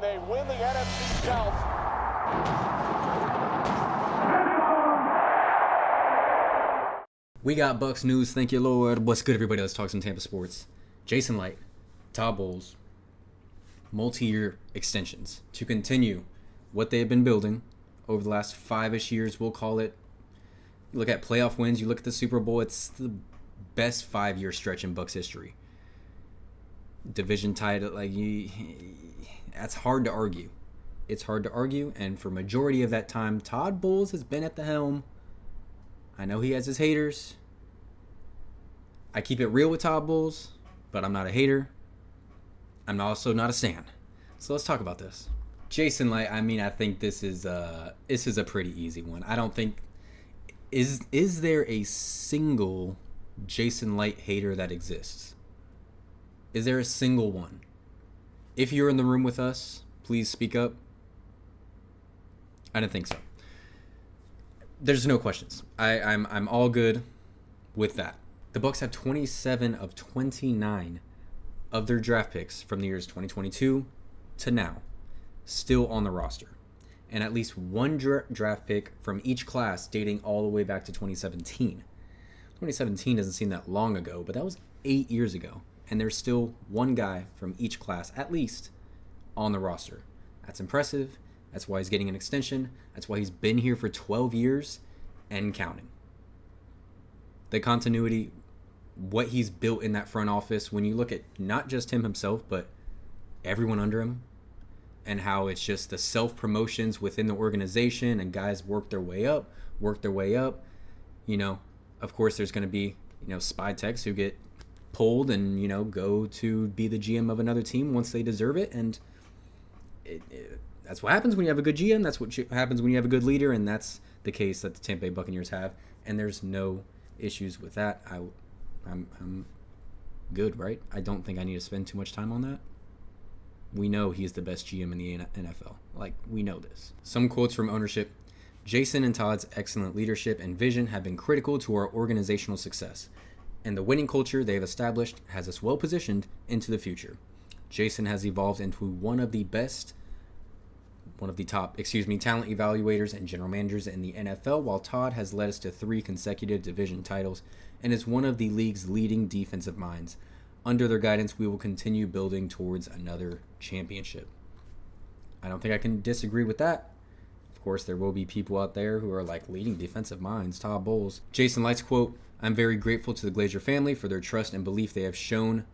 and they win the NFC South. We got Bucs news, thank you, Lord. What's good, everybody? Let's talk some Tampa sports. Jason Licht, Todd Bowles, multi-year extensions to continue what they have been building over the last 5-ish years, we'll call it. You look at playoff wins, you look at the Super Bowl, it's the best 5-year stretch in Bucs history. Division title, that's hard to argue. It's hard to argue, and for majority of that time, Todd Bowles has been at the helm. I know he has his haters. I keep it real with Todd Bowles, but I'm not a hater. I'm also not a stan. So let's talk about this. Jason Licht, I think this is a pretty easy one. I don't think is there a single Jason Licht hater that exists? Is there a single one? If you're in the room with us, please speak up. I didn't think so. There's no questions. I'm all good with that. The Bucs have 27 of 29 of their draft picks from the years 2022 to now still on the roster. And at least one draft pick from each class dating all the way back to 2017. 2017 doesn't seem that long ago, but that was 8 years ago. And there's still one guy from each class, at least, on the roster. That's impressive. That's why he's getting an extension. That's why he's been here for 12 years and counting. The continuity, what he's built in that front office, when you look at not just him himself, but everyone under him, and how it's just the self-promotions within the organization and guys work their way up. Of course, there's going to be, spy techs who get pulled and, go to be the GM of another team once they deserve it. And that's what happens when you have a good GM. That's what happens when you have a good leader. And that's the case that the Tampa Bay Buccaneers have. And there's no issues with that. I'm good, right? I don't think I need to spend too much time on that. We know he's the best GM in the NFL. We know this. Some quotes from ownership. Jason and Todd's excellent leadership and vision have been critical to our organizational success, and the winning culture they have established has us well positioned into the future. Jason has evolved into one of the top talent evaluators and general managers in the NFL, while Todd has led us to 3 consecutive division titles and is one of the league's leading defensive minds. Under their guidance, we will continue building towards another championship. I don't think I can disagree with that. Of course, there will be people out there who are leading defensive minds. Todd Bowles. Jason Licht's quote, "I'm very grateful to the Glazer family for their trust and belief they have shown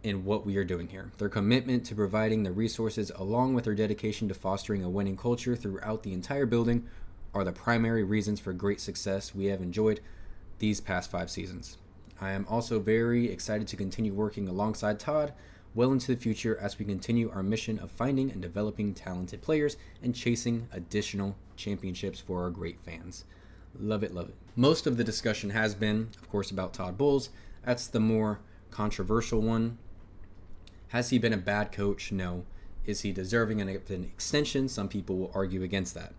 in what we are doing here. Their commitment to providing the resources along with their dedication to fostering a winning culture throughout the entire building are the primary reasons for great success we have enjoyed these past 5 seasons. I am also very excited to continue working alongside Todd well into the future as we continue our mission of finding and developing talented players and chasing additional championships for our great fans." Love it, love it. Most of the discussion has been, of course, about Todd Bowles. That's the more controversial one. Has he been a bad coach? No. Is he deserving an extension? Some people will argue against that.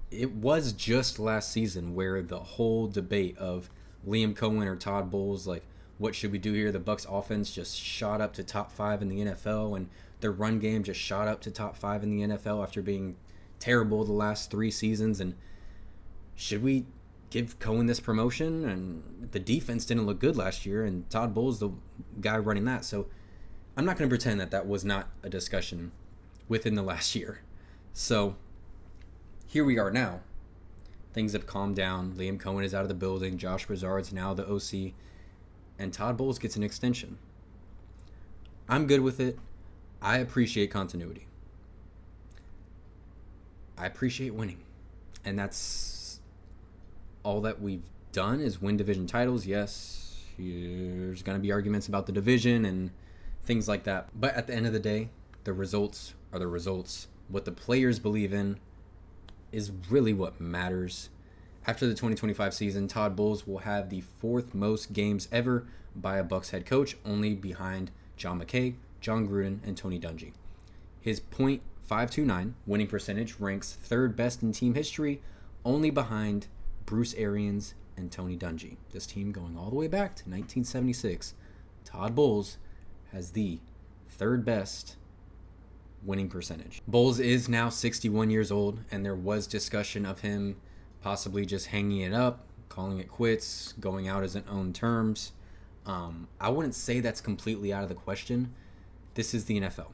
It was just last season where the whole debate of Liam Cohen or Todd Bowles, what should we do here? The Bucs offense just shot up to top 5 in the NFL, and their run game just shot up to top 5 in the NFL after being terrible the last 3 seasons. And should we give Cohen this promotion? And the defense didn't look good last year, and Todd Bowles the guy running that. So I'm not going to pretend that was not a discussion within the last year. So here we are now. Things have calmed down. Liam Cohen is out of the building. Josh Broussard's now the OC. And Todd Bowles gets an extension. I'm good with it. I appreciate continuity. I appreciate winning. And that's all that we've done is win division titles. Yes, there's going to be arguments about the division and things like that. But at the end of the day, the results are the results. What the players believe in is really what matters. After the 2025 season, Todd Bowles will have the 4th most games ever by a Bucs head coach, only behind John McKay, John Gruden, and Tony Dungy. His .529 winning percentage ranks 3rd best in team history, only behind Bruce Arians and Tony Dungy. This team going all the way back to 1976. Todd Bowles has the 3rd best winning percentage. Bowles is now 61 years old, and there was discussion of him possibly just hanging it up, calling it quits, going out as an own terms. I wouldn't say that's completely out of the question. This is the NFL.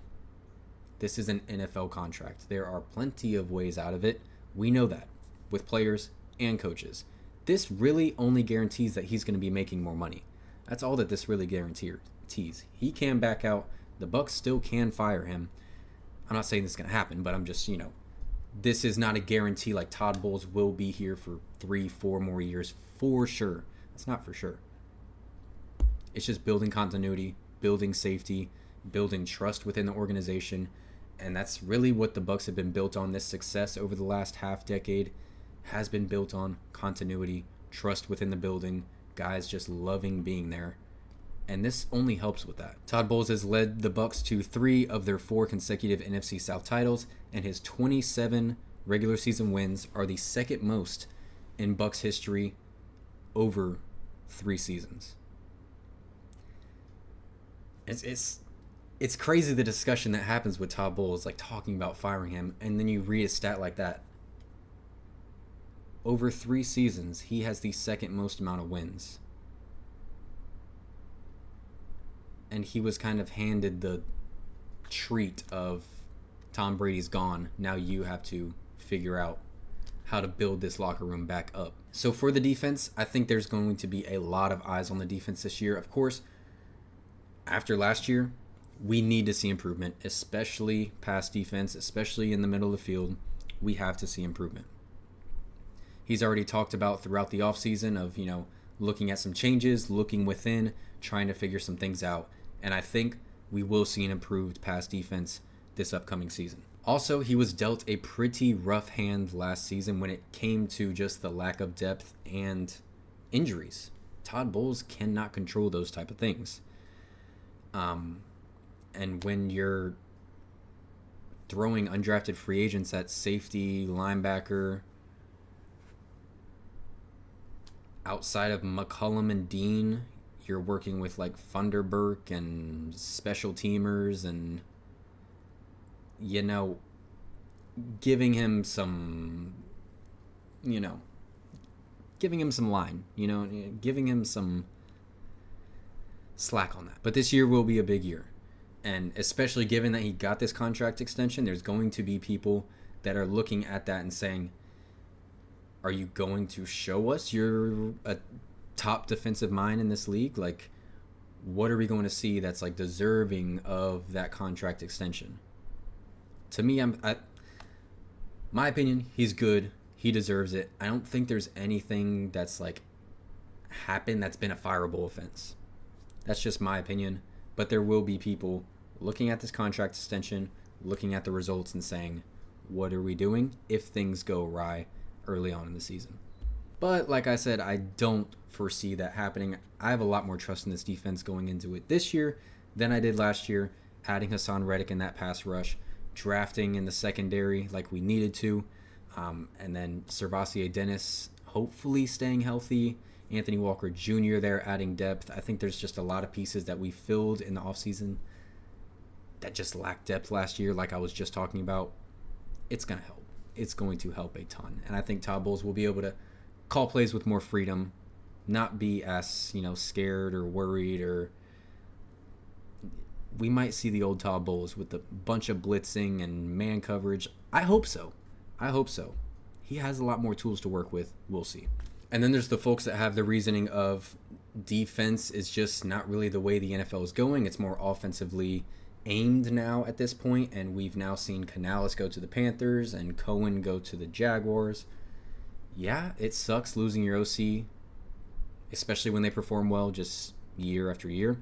This is an NFL contract. There are plenty of ways out of it. We know that with players and coaches. This really only guarantees that he's going to be making more money. That's all that this really guarantees. He can back out. The Bucs still can fire him. I'm not saying this is going to happen, but I'm just, this is not a guarantee like Todd Bowles will be here for 3-4 more years for sure. That's not for sure. It's just building continuity, building safety, building trust within the organization. And that's really what the Bucs have been built on. This success over the last half decade has been built on continuity, trust within the building, guys just loving being there. And this only helps with that. Todd Bowles has led the Bucs to 3 of their 4 consecutive NFC South titles, and his 27 regular season wins are the second most in Bucs history over 3 seasons. It's crazy the discussion that happens with Todd Bowles, like talking about firing him, and then you read a stat like that. Over 3 seasons, he has the second most amount of wins. And he was kind of handed the treat of Tom Brady's gone. Now you have to figure out how to build this locker room back up. So for the defense, I think there's going to be a lot of eyes on the defense this year. Of course, after last year, we need to see improvement, especially pass defense, especially in the middle of the field. We have to see improvement. He's already talked about throughout the offseason of, looking at some changes, looking within, trying to figure some things out. And I think we will see an improved pass defense this upcoming season. Also, he was dealt a pretty rough hand last season when it came to just the lack of depth and injuries. Todd Bowles cannot control those type of things. And when you're throwing undrafted free agents at safety, linebacker, outside of McCullum and Dean, you're working with like Funderburk and special teamers and, giving him some, giving him some line, giving him some slack on that. But this year will be a big year. And especially given that he got this contract extension, there's going to be people that are looking at that and saying, are you going to show us you're a top defensive mind in this league? Like, what are we going to see that's like deserving of that contract extension? To me, my opinion, he's good. He deserves it. I don't think there's anything that's like happened that's been a fireable offense. That's just my opinion. But there will be people looking at this contract extension, looking at the results and saying, what are we doing if things go awry early on in the season? But like I said, I don't foresee that happening. I have a lot more trust in this defense going into it this year than I did last year, adding Hassan Reddick in that pass rush, drafting in the secondary like we needed to, and then Servassier Dennis hopefully staying healthy, Anthony Walker Jr. there adding depth. I think there's just a lot of pieces that we filled in the offseason that just lacked depth last year, like I was just talking about. It's going to help. It's going to help a ton. And I think Todd Bowles will be able to call plays with more freedom, not be as, scared or worried, or we might see the old Todd Bowles with a bunch of blitzing and man coverage. I hope so. He has a lot more tools to work with. We'll see. And then there's the folks that have the reasoning of defense is just not really the way the NFL is going. It's more offensively aimed now at this point, and we've now seen Canales go to the Panthers and Cohen go to the Jaguars. Yeah, it sucks losing your OC, especially when they perform well just year after year.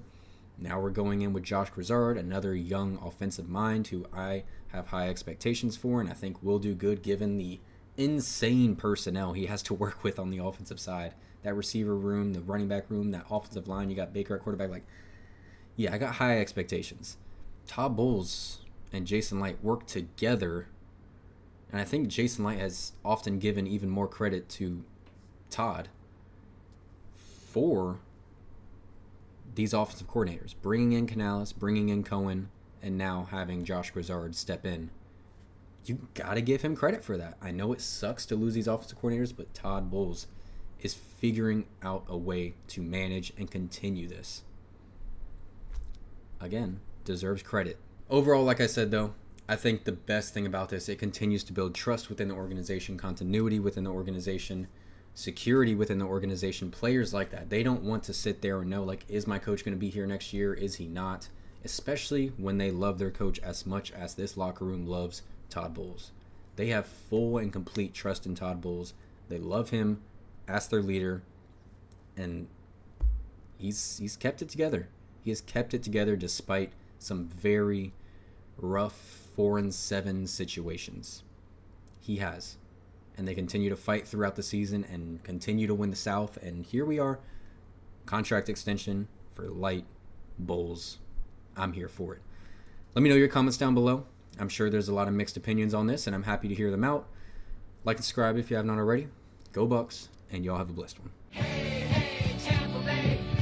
Now we're going in with Josh Grizzard, another young offensive mind who I have high expectations for, and I think will do good given the insane personnel he has to work with on the offensive side. That receiver room, the running back room, that offensive line, you got Baker at quarterback. I got high expectations. Todd Bowles and Jason Licht work together, and I think Jason Licht has often given even more credit to Todd for these offensive coordinators, bringing in Canales, bringing in Cohen, and now having Josh Grizzard step in. You got to give him credit for that. I know it sucks to lose these offensive coordinators, but Todd Bowles is figuring out a way to manage and continue this. Again, deserves credit. Overall, like I said, though, I think the best thing about this, it continues to build trust within the organization, continuity within the organization, security within the organization. Players like that, they don't want to sit there and know, like, is my coach going to be here next year? Is he not? Especially when they love their coach as much as this locker room loves Todd Bowles. They have full and complete trust in Todd Bowles. They love him as their leader, and he's kept it together. He has kept it together despite some very rough 4-7 situations. He has. And they continue to fight throughout the season and continue to win the South. And here we are. Contract extension for Licht, Bowles. I'm here for it. Let me know your comments down below. I'm sure there's a lot of mixed opinions on this, and I'm happy to hear them out. Like and subscribe if you have not already. Go Bucs, and y'all have a blessed one. Hey, hey, Tampa Bay.